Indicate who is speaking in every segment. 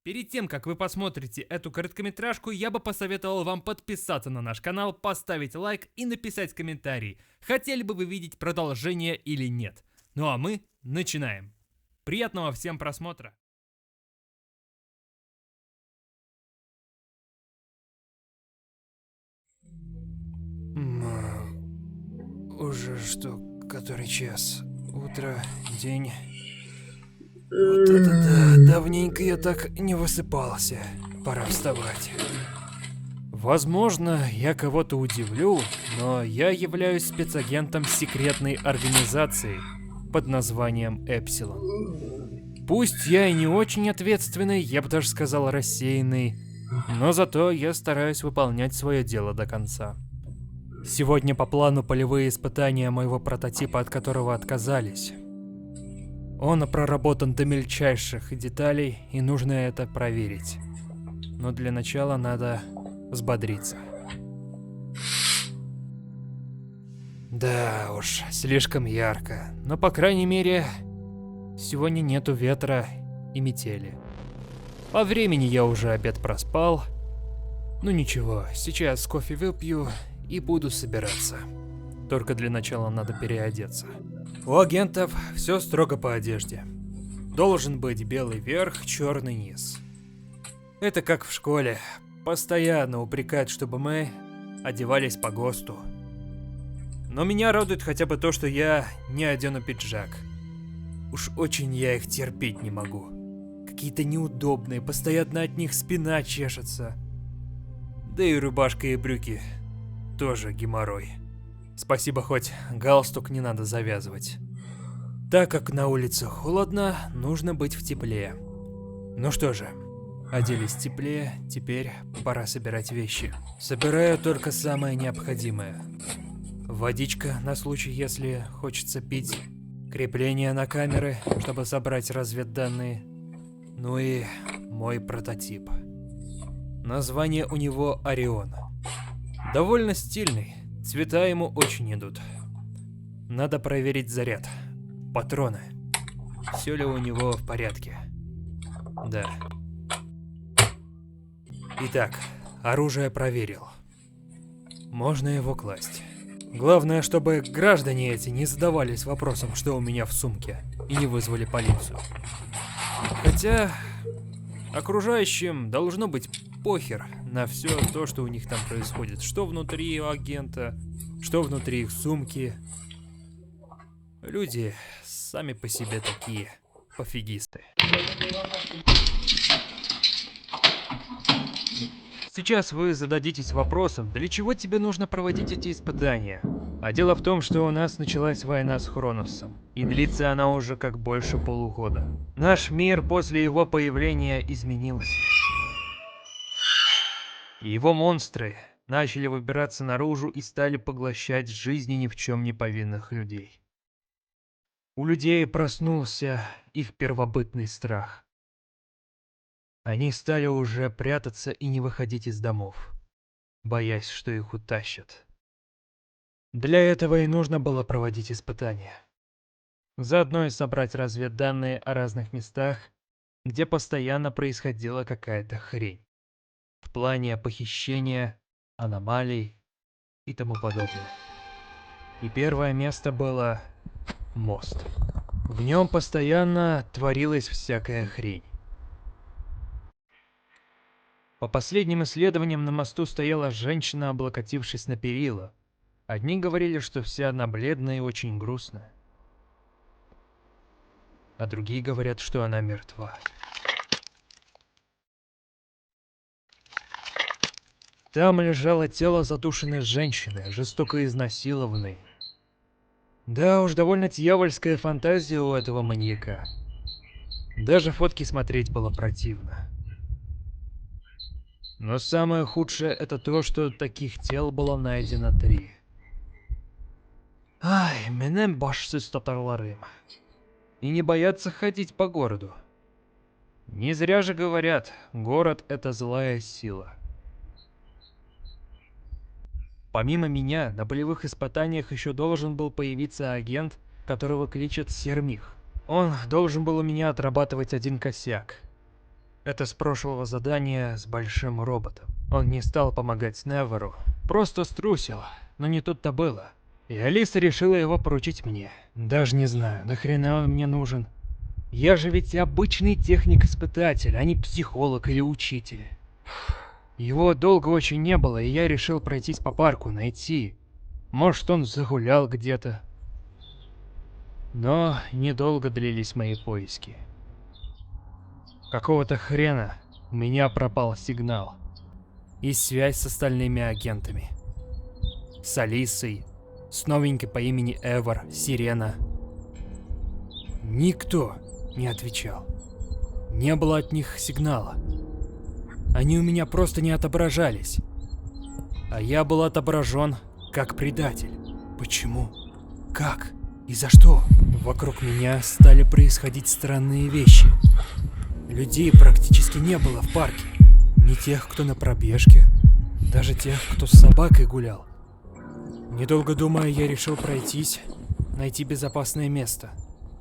Speaker 1: Перед тем, как вы посмотрите эту короткометражку, я бы посоветовал вам подписаться на наш канал, поставить лайк и написать комментарий, хотели бы вы видеть продолжение или нет. Ну а мы начинаем. Приятного всем просмотра!
Speaker 2: Уже что, который час? Утро, день. Вот это да, давненько я так не высыпался. Пора вставать. Возможно, я кого-то удивлю, но я являюсь спецагентом секретной организации под названием Эпсилон. Пусть я и не очень ответственный, я бы даже сказал рассеянный, но зато я стараюсь выполнять свое дело до конца. Сегодня по плану полевые испытания моего прототипа, от которого отказались. Он проработан до мельчайших деталей, и нужно это проверить. Но для начала надо взбодриться. Да уж, слишком ярко, но по крайней мере, сегодня нету ветра и метели. По времени я уже обед проспал. Ну ничего, сейчас кофе выпью и буду собираться. Только для начала надо переодеться. У агентов все строго по одежде. Должен быть белый верх, черный низ. Это как в школе. Постоянно упрекают, чтобы мы одевались по ГОСТу. Но меня радует хотя бы то, что я не одену пиджак. Уж очень я их терпеть не могу. Какие-то неудобные, постоянно от них спина чешется. Да и рубашка и брюки тоже геморрой. Спасибо, хоть галстук не надо завязывать. Так как на улице холодно, нужно быть в тепле. Ну что же, оделись теплее, теперь пора собирать вещи. Собираю только самое необходимое. Водичка на случай, если хочется пить. Крепление на камеры, чтобы собрать разведданные. Ну и мой прототип. Название у него Орион. Довольно стильный, цвета ему очень идут. Надо проверить заряд, патроны. Все ли у него в порядке? Да. Итак, оружие проверил. Можно его класть. Главное, чтобы граждане эти не задавались вопросом, что у меня в сумке, и не вызвали полицию. Хотя окружающим должно быть похер на все то, что у них там происходит. Что внутри у агента, что внутри их сумки. Люди сами по себе такие пофигисты. Сейчас вы зададитесь вопросом, для чего тебе нужно проводить эти испытания? А дело в том, что у нас началась война с Хроносом, и длится она уже как больше полугода. Наш мир после его появления изменился. И его монстры начали выбираться наружу и стали поглощать жизни ни в чем не повинных людей. У людей проснулся их первобытный страх. Они стали уже прятаться и не выходить из домов, боясь, что их утащат. Для этого и нужно было проводить испытания. Заодно и собрать разведданные о разных местах, где постоянно происходила какая-то хрень. В плане похищения, аномалий и тому подобное. И первое место было мост. В нем постоянно творилась всякая хрень. По последним исследованиям, на мосту стояла женщина, облокотившись на перила. Одни говорили, что вся она бледная и очень грустная. А другие говорят, что она мертва. Там лежало тело задушенной женщины, жестоко изнасилованной. Да уж, довольно дьявольская фантазия у этого маньяка. Даже фотки смотреть было противно. Но самое худшее это то, что таких тел было найдено 3. Ай, менем башсыз татарларым. И не боятся ходить по городу. Не зря же говорят, город это злая сила. Помимо меня, на полевых испытаниях еще должен был появиться агент, которого кличат Сермих. Он должен был у меня отрабатывать один косяк. Это с прошлого задания с большим роботом. Он не стал помогать Неверу, просто струсил, но не тут-то было. И Алиса решила его поручить мне. Даже не знаю, нахрена он мне нужен. Я же ведь обычный техник-испытатель, а не психолог или учитель. Его долго очень не было, и я решил пройтись по парку, найти. Может, он загулял где-то. Но недолго длились мои поиски. Какого-то хрена у меня пропал сигнал. И связь с остальными агентами. С Алисой, с новенькой по имени Эвер, Сирена. Никто не отвечал. Не было от них сигнала. Они у меня просто не отображались. А я был отображен как предатель. Почему? Как? И за что? Вокруг меня стали происходить странные вещи. Людей практически не было в парке. Ни тех, кто на пробежке, даже тех, кто с собакой гулял. Недолго думая, я решил пройтись, найти безопасное место,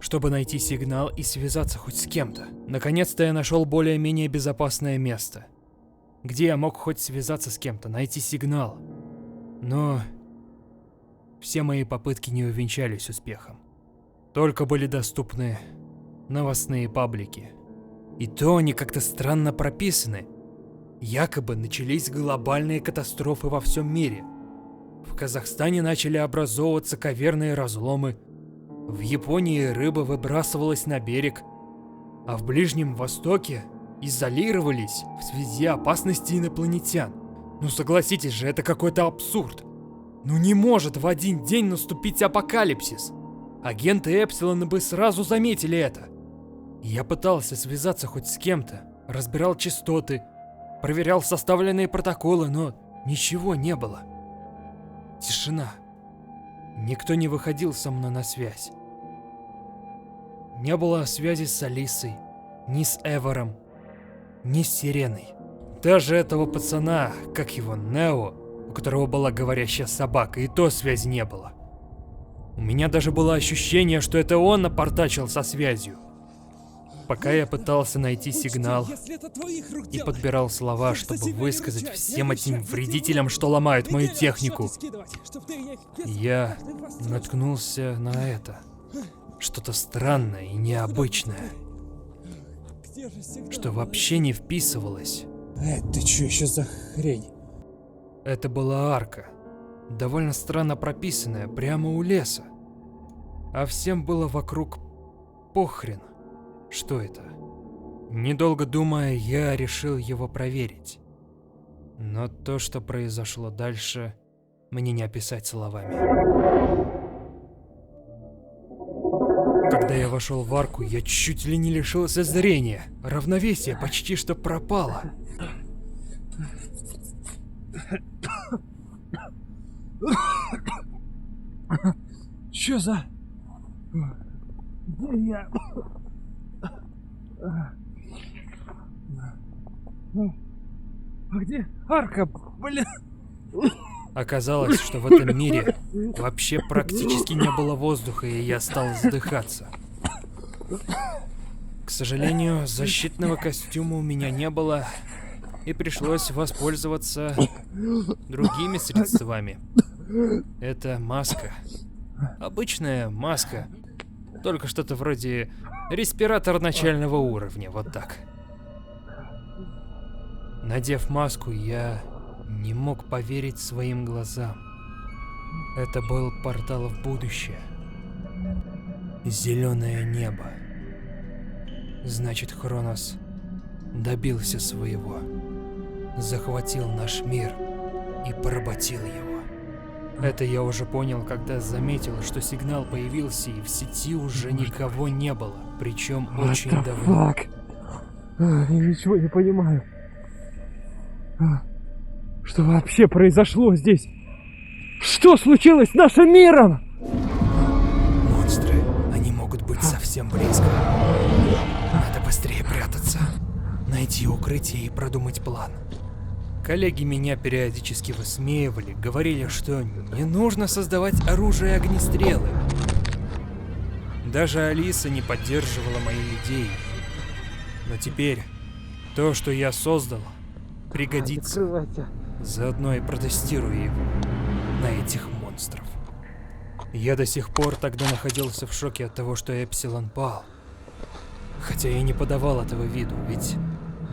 Speaker 2: чтобы найти сигнал и связаться хоть с кем-то. Наконец-то я нашел более-менее безопасное место, где я мог хоть связаться с кем-то, найти сигнал. Но все мои попытки не увенчались успехом. Только были доступны новостные паблики. И то они как-то странно прописаны. Якобы начались глобальные катастрофы во всем мире. В Казахстане начали образовываться каверные разломы. В Японии рыба выбрасывалась на берег. А в Ближнем Востоке изолировались в связи опасности инопланетян. Ну согласитесь же, это какой-то абсурд. Ну не может в один день наступить апокалипсис. Агенты Эпсилона бы сразу заметили это. Я пытался связаться хоть с кем-то, разбирал частоты, проверял составленные протоколы, но ничего не было. Тишина. Никто не выходил со мной на связь. Не было связи с Алисой, ни с Эвером, ни с Сиреной. Даже этого пацана, как его, Нео, у которого была говорящая собака, и то связи не было. У меня даже было ощущение, что это он напортачил со связью. Пока я пытался найти сигнал и подбирал слова, чтобы высказать всем этим вредителям, что ломают мою технику, я наткнулся на это. Что-то странное и необычное, что вообще не вписывалось.
Speaker 3: Это что еще за хрень?
Speaker 2: Это была арка, довольно странно прописанная, прямо у леса. А всем было вокруг похрен. Что это? Недолго думая, я решил его проверить. Но то, что произошло дальше, мне не описать словами. Когда я вошел в арку, я чуть ли не лишился зрения. Равновесие почти что пропало.
Speaker 3: Чё за... Где я? А где арка, блин?
Speaker 2: Оказалось, что в этом мире вообще практически не было воздуха, и я стал задыхаться. К сожалению, защитного костюма у меня не было, и пришлось воспользоваться другими средствами. Это маска. Обычная маска. Только что-то вроде респиратора начального уровня, вот так. Надев маску, я не мог поверить своим глазам. Это был портал в будущее. Зеленое небо. Значит, Хронос добился своего. Захватил наш мир и поработил его. Это я уже понял, когда заметил, что сигнал появился и в сети уже никого не было. Причем очень давно.
Speaker 3: Я ничего не понимаю. Что вообще произошло здесь? Что случилось с нашим миром?
Speaker 2: Монстры, они могут быть совсем близко. Надо быстрее прятаться, найти укрытие и продумать план. Коллеги меня периодически высмеивали, говорили, что не нужно создавать оружие и огнестрелы. Даже Алиса не поддерживала мои идеи. Но теперь То, что я создал, пригодится.
Speaker 3: Открывайте.
Speaker 2: Заодно и протестирую его на этих монстров. Я до сих пор тогда находился в шоке от того, что Эпсилон пал. Хотя я не подавал этого виду, ведь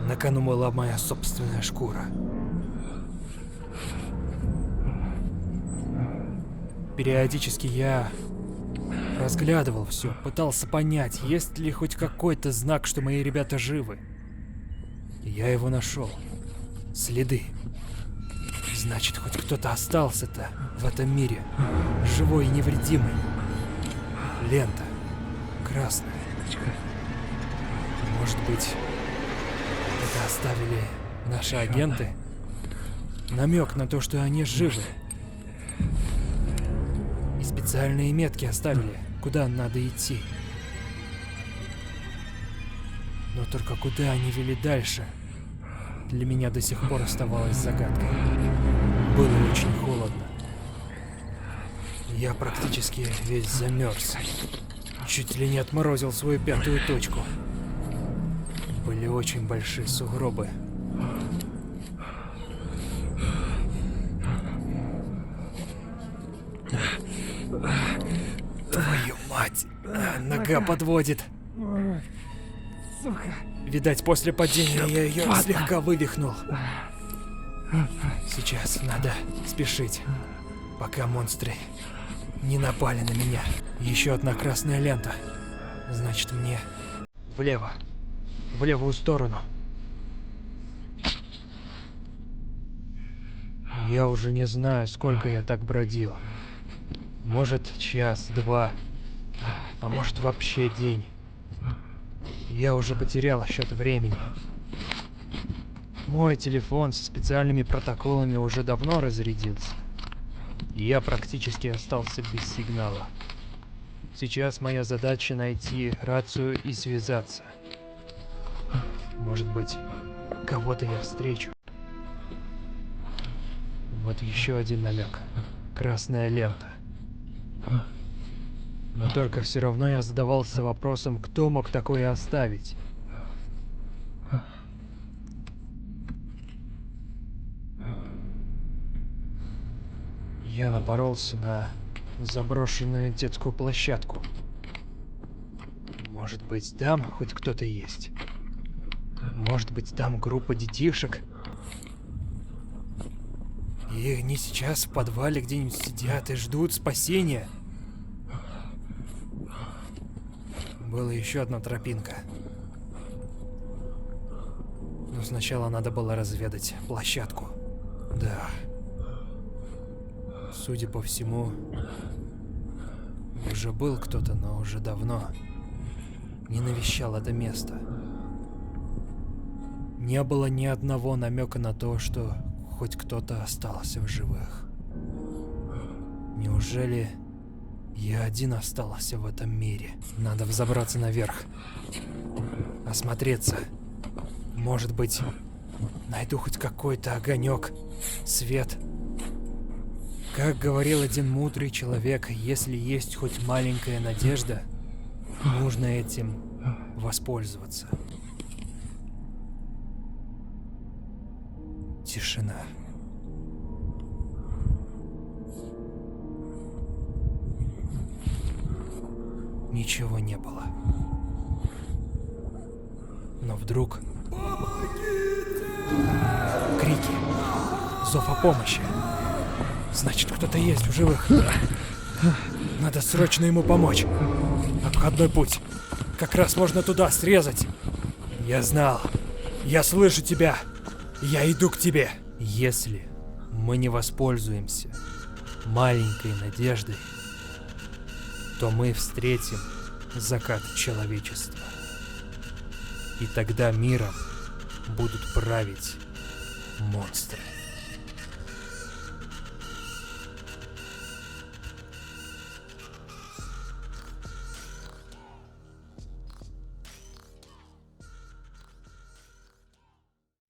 Speaker 2: на кону была моя собственная шкура. Периодически я разглядывал все, пытался понять, есть ли хоть какой-то знак, что мои ребята живы. И я его нашел. Следы. Значит, хоть кто-то остался-то в этом мире, живой и невредимый. Лента. Красная. Может быть, это оставили наши агенты? Намек на то, что они живы. И специальные метки оставили, куда надо идти. Но только куда они вели дальше, для меня до сих пор оставалось загадкой. Было очень холодно. Я практически весь замерз. Чуть ли не отморозил свою пятую точку. Были очень большие сугробы. Твою мать! Нога подводит.
Speaker 3: Сука.
Speaker 2: Видать, после падения я ее слегка вывихнул. Сейчас надо спешить, пока монстры не напали на меня. Еще одна красная лента. Значит, мне влево. В левую сторону. Я уже не знаю, сколько я так бродил. Может, час, два, а может вообще день. Я уже потерял счет времени. Мой телефон со специальными протоколами уже давно разрядился. И я практически остался без сигнала. Сейчас моя задача найти рацию и связаться. Может быть, кого-то я встречу. Вот еще один намек. Красная лента. Но только все равно я задавался вопросом, кто мог такое оставить. Я напоролся на заброшенную детскую площадку. Может быть, там хоть кто-то есть? Может быть, там группа детишек? И они сейчас в подвале где-нибудь сидят и ждут спасения. Была еще одна тропинка. Но сначала надо было разведать площадку. Да. Судя по всему, уже был кто-то, но уже давно не навещал это место. Не было ни одного намека на то, что хоть кто-то остался в живых. Неужели я один остался в этом мире? Надо взобраться наверх. Осмотреться. Может быть, найду хоть какой-то огонек, свет. Как говорил один мудрый человек, если есть хоть маленькая надежда, нужно этим воспользоваться. Тишина. Ничего не было. Но вдруг... Крики. Зов о помощи. Значит, кто-то есть в живых. Надо срочно ему помочь. Обходной путь. Как раз можно туда срезать. Я знал. Я слышу тебя. Я иду к тебе. Если мы не воспользуемся маленькой надеждой, то мы встретим закат человечества. И тогда миром будут править монстры.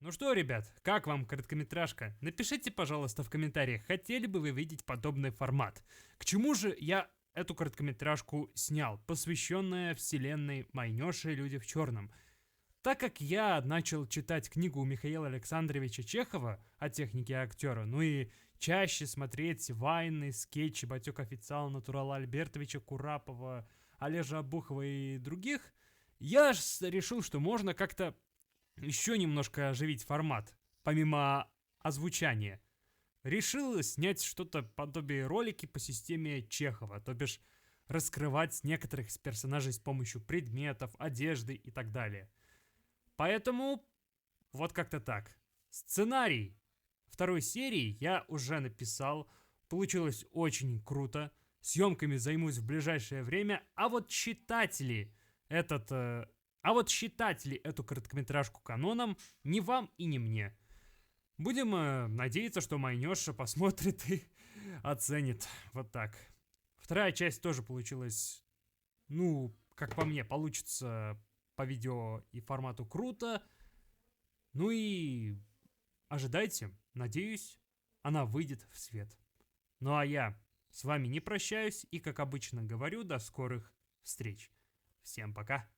Speaker 1: Ну что, ребят, как вам короткометражка? Напишите, пожалуйста, в комментариях, хотели бы вы видеть подобный формат. К чему же я эту короткометражку снял, посвященная вселенной Майнёши и Люди в черном?
Speaker 4: Так как я начал читать книгу Михаила Александровича Чехова о технике актера, ну и чаще смотреть вайны, скетчи Батек Официал, Натурала Альбертовича Курапова, Олежа Обухова и других, я решил, что можно как-то еще немножко оживить формат, помимо озвучания. Решил снять что-то подобие ролики по системе Чехова, то бишь раскрывать некоторых персонажей с помощью предметов, одежды и так далее. Поэтому вот как-то так. Сценарий второй серии я уже написал. Получилось очень круто. Съемками займусь в ближайшее время. А вот читатели эту короткометражку каноном не вам и не мне. Будем надеяться, что Майнёша посмотрит и оценит. Вот так. Вторая часть тоже получилась, ну, как по мне, получится по видео и формату круто. Ну и ожидайте, надеюсь, она выйдет в свет. Ну а я с вами не прощаюсь и, как обычно говорю, до скорых встреч. Всем пока.